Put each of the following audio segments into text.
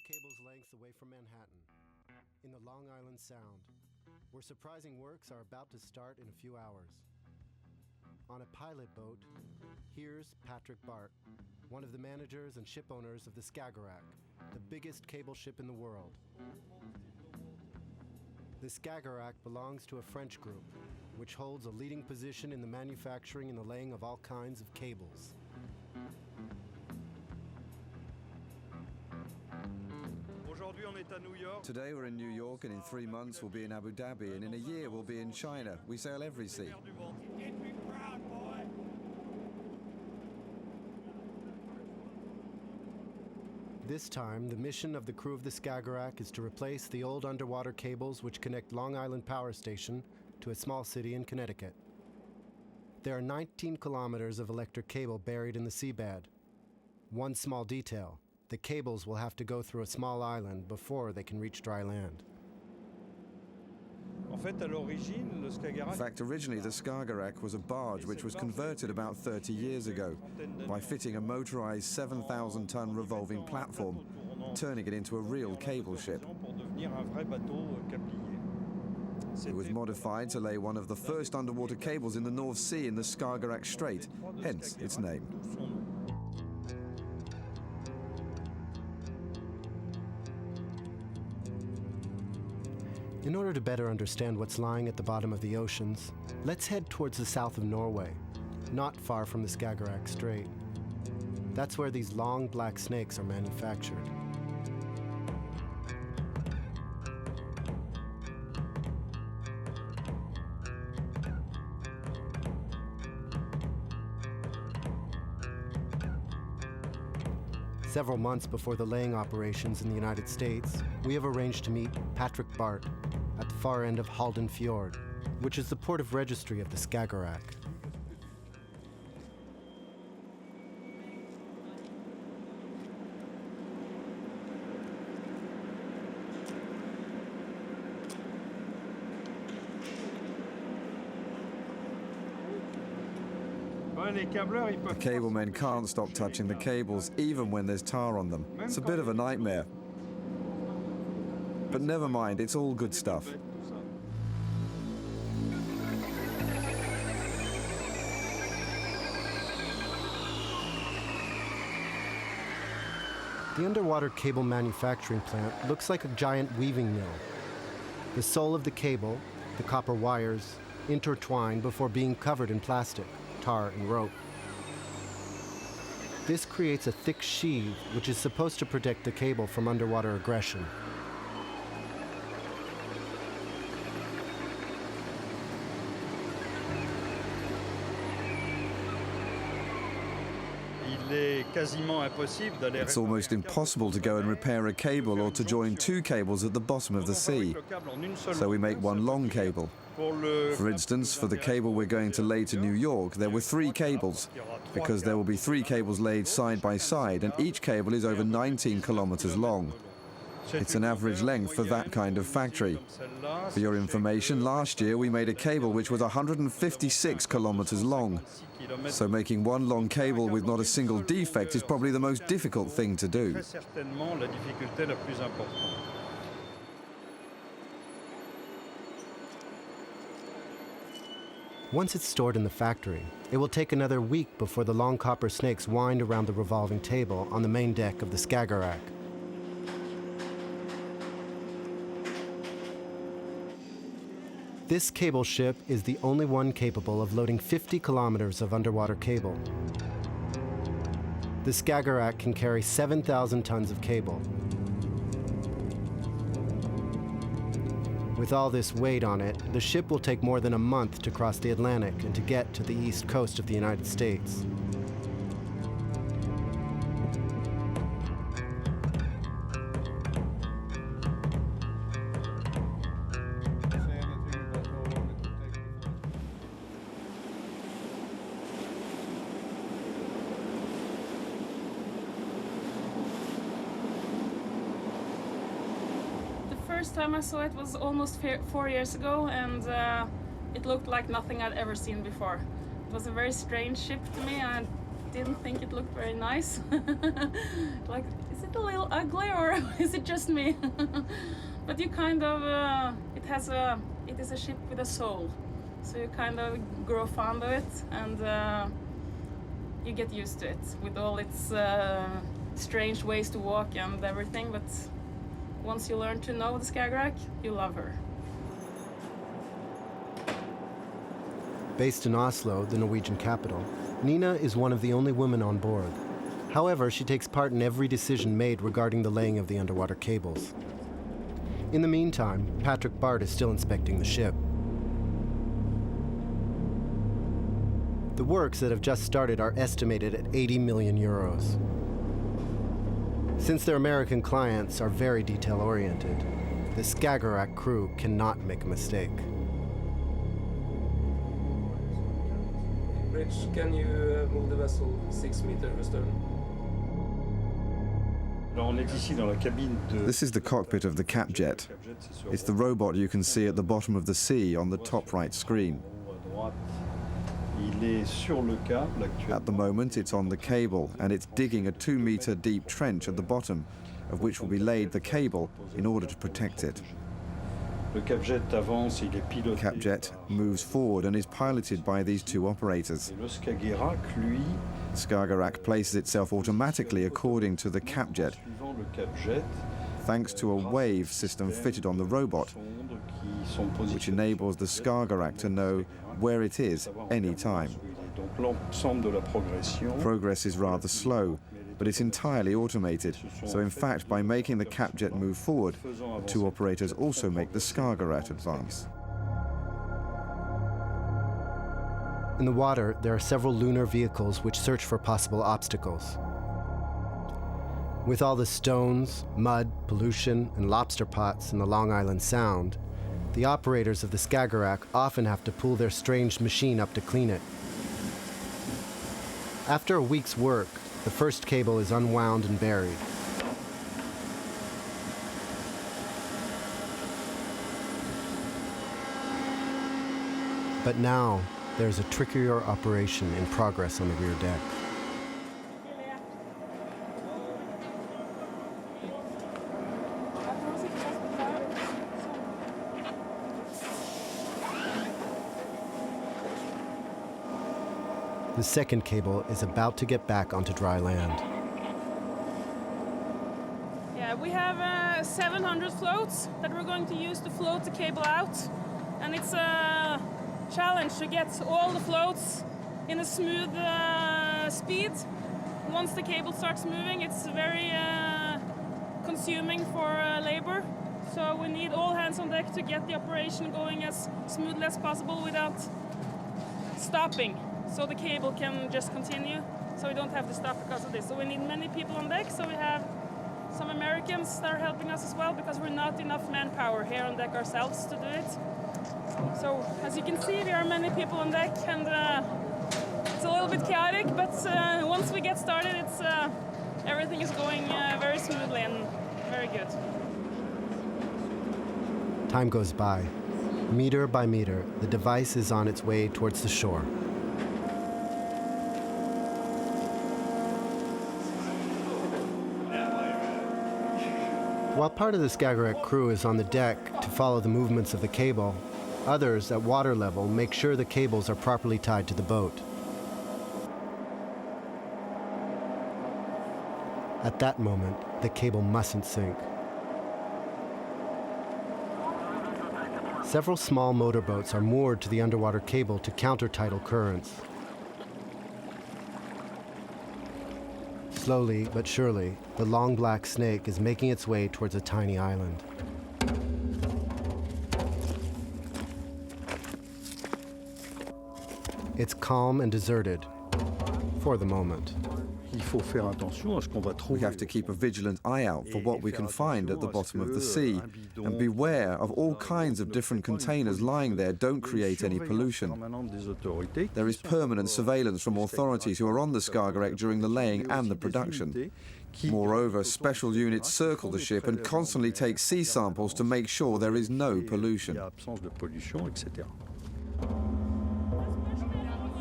cable's length away from Manhattan, in the Long Island Sound, where surprising works are about to start in a few hours. On a pilot boat, here's Patrick Bart, one of the managers and ship owners of the Skagerrak, the biggest cable ship in the world. The Skagerrak belongs to a French group, which holds a leading position in the manufacturing and the laying of all kinds of cables. Today we're in New York, and in 3 months we'll be in Abu Dhabi, and in a year we'll be in China. We sail every sea. This time, the mission of the crew of the Skagerrak is to replace the old underwater cables which connect Long Island Power Station to a small city in Connecticut. There are 19 kilometers of electric cable buried in the seabed. One small detail: the cables will have to go through a small island before they can reach dry land. In fact, originally the Skagerrak was a barge which was converted about 30 years ago by fitting a motorized 7,000-ton revolving platform, turning it into a real cable ship. It was modified to lay one of the first underwater cables in the North Sea in the Skagerrak Strait, hence its name. In order to better understand what's lying at the bottom of the oceans, let's head towards the south of Norway, not far from the Skagerrak Strait. That's where these long black snakes are manufactured. Several months before the laying operations in the United States, we have arranged to meet Patrick Bart at the far end of Halden Fjord, which is the port of registry of the Skagerrak. The cable men can't stop touching the cables, even when there's tar on them. It's a bit of a nightmare. But never mind, it's all good stuff. The underwater cable manufacturing plant looks like a giant weaving mill. The sole of the cable, the copper wires, intertwine before being covered in plastic, tar, and rope. This creates a thick sheath which is supposed to protect the cable from underwater aggression. It's almost impossible to go and repair a cable or to join two cables at the bottom of the sea. So we make one long cable. For instance, for the cable we're going to lay to New York, there were 3 cables, because there will be 3 cables laid side by side, and each cable is over 19 kilometers long. It's an average length for that kind of factory. For your information, last year we made a cable which was 156 kilometers long. So making one long cable with not a single defect is probably the most difficult thing to do. Once it's stored in the factory, it will take another week before the long copper snakes wind around the revolving table on the main deck of the Skagerrak. This cable ship is the only one capable of loading 50 kilometers of underwater cable. The Skagerrak can carry 7,000 tons of cable. With all this weight on it, the ship will take more than a month to cross the Atlantic and to get to the east coast of the United States. The first time I saw it was almost 4 years ago, and it looked like nothing I'd ever seen before. It was a very strange ship to me. I didn't think it looked very nice. Like, is it a little ugly or is it just me? But you kind of, it is a ship with a soul. So you kind of grow fond of it and you get used to it with all its strange ways to walk and everything. But once you learn to know the Skagerrak, you love her. Based in Oslo, the Norwegian capital, Nina is one of the only women on board. However, she takes part in every decision made regarding the laying of the underwater cables. In the meantime, Patrick Bart is still inspecting the ship. The works that have just started are estimated at 80 million euros. Since their American clients are very detail-oriented, the Skagerrak crew cannot make a mistake. Bridge, can you move the vessel 6 meters astern? This is the cockpit of the Capjet. It's the robot you can see at the bottom of the sea on the top right screen. At the moment, it's on the cable, and it's digging a 2-meter deep trench at the bottom, of which will be laid the cable in order to protect it. The Capjet moves forward and is piloted by these two operators. Skagerrak places itself automatically according to the Capjet, thanks to a wave system fitted on the robot, which enables the Skagerrak to know where it is any time. Progress is rather slow, but it's entirely automated. So in fact, by making the Capjet move forward, two operators also make the Skagerrak advance. In the water, there are several lunar vehicles which search for possible obstacles. With all the stones, mud, pollution, and lobster pots in the Long Island Sound, the operators of the Skagerrak often have to pull their strange machine up to clean it. After a week's work, the first cable is unwound and buried. But now, there's a trickier operation in progress on the rear deck. The second cable is about to get back onto dry land. Yeah, we have 700 floats that we're going to use to float the cable out. And it's a challenge to get all the floats in a smooth speed. Once the cable starts moving, it's very consuming for labor. So we need all hands on deck to get the operation going as smoothly as possible without stopping. So the cable can just continue, so we don't have to stop because of this. So we need many people on deck, so we have some Americans that are helping us as well, because we're not enough manpower here on deck ourselves to do it. So as you can see, there are many people on deck, and it's a little bit chaotic, but once we get started, it's everything is going very smoothly and very good. Time goes by. Meter by meter, the device is on its way towards the shore. While part of the Skagerrak crew is on the deck to follow the movements of the cable, others at water level make sure the cables are properly tied to the boat. At that moment, the cable mustn't sink. Several small motorboats are moored to the underwater cable to counter tidal currents. Slowly but surely, the long black snake is making its way towards a tiny island. It's calm and deserted, for the moment. We have to keep a vigilant eye out for what we can find at the bottom of the sea, and beware of all kinds of different containers lying there don't create any pollution. There is permanent surveillance from authorities who are on the Skagerrak during the laying and the production. Moreover, special units circle the ship and constantly take sea samples to make sure there is no pollution.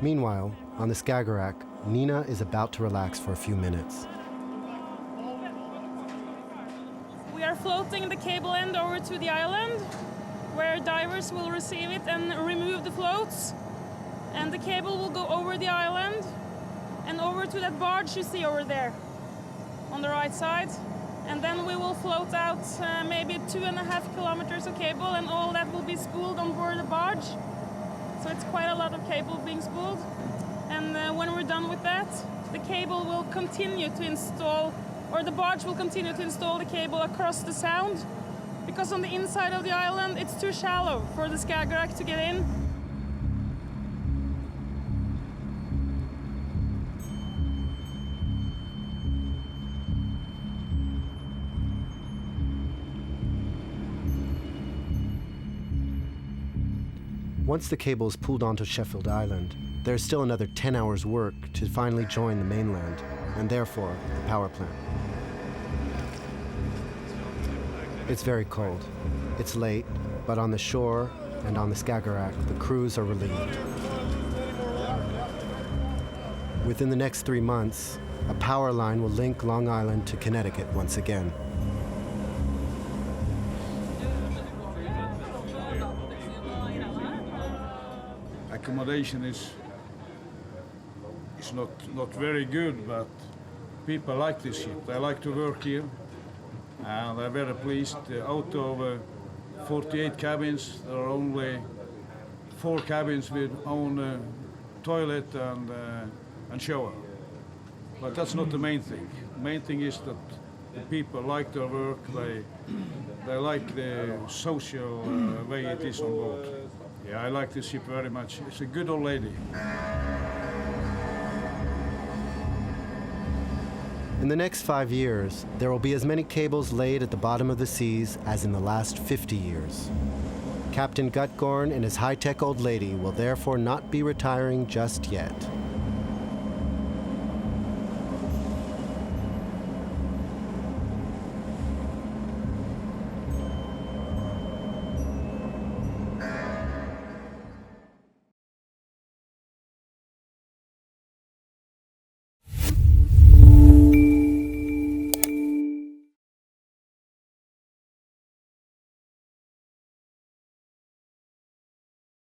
Meanwhile, on the Skagerrak, Nina is about to relax for a few minutes. We are floating the cable end over to the island, where divers will receive it and remove the floats. And the cable will go over the island and over to that barge you see over there on the right side. And then we will float out maybe 2.5 kilometers of cable, and all that will be spooled on board the barge. So it's quite a lot of cable being spooled. And when we're done with that, the cable will continue to install, or the barge will continue to install the cable across the sound, because on the inside of the island it's too shallow for the Skagerrak to get in. Once the cable is pulled onto Sheffield Island, there's still another 10 hours work to finally join the mainland, and therefore the power plant. It's very cold. It's late, but on the shore and on the Skagerrak, the crews are relieved. Within the next 3 months, a power line will link Long Island to Connecticut once again. Accommodation is not very good, but people like this ship. They like to work here, and they're very pleased. Out of 48 cabins, there are only 4 cabins with own toilet and shower. But that's not the main thing. The main thing is that the people like their work. They like the social way it is on board. Yeah, I like this ship very much. It's a good old lady. In the next 5 years, there will be as many cables laid at the bottom of the seas as in the last 50 years. Captain Gutgorn and his high-tech old lady will therefore not be retiring just yet.